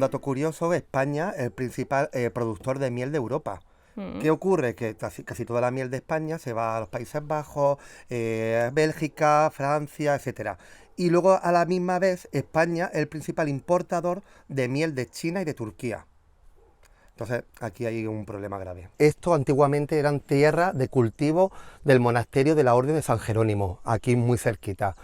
dato curioso, España es el principal productor de miel de Europa. ¿Qué ocurre? Que casi toda la miel de España se va a los Países Bajos, Bélgica, Francia, etcétera. Y luego a la misma vez España es el principal importador de miel de China y de Turquía. Entonces aquí hay un problema grave. Esto antiguamente eran tierras de cultivo del monasterio de la Orden de San Jerónimo, aquí muy cerquita.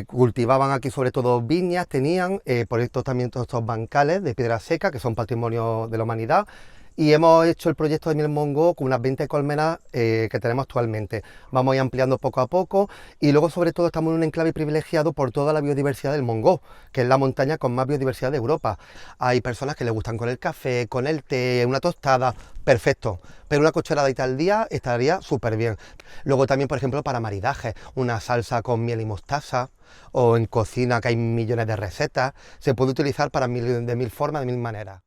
Cultivaban aquí sobre todo viñas, tenían por esto también todos estos bancales de piedra seca que son patrimonio de la humanidad, y hemos hecho el proyecto de Miel Mongo con unas 20 colmenas que tenemos actualmente. Vamos a ir ampliando poco a poco, y luego sobre todo estamos en un enclave privilegiado por toda la biodiversidad del Mongo, que es la montaña con más biodiversidad de Europa. Hay personas que les gustan con el café, con el té, una tostada, perfecto, pero una cucharadita al día estaría súper bien. Luego también, por ejemplo, para maridajes, una salsa con miel y mostaza, o en cocina, que hay millones de recetas, se puede utilizar para de mil formas, de mil maneras.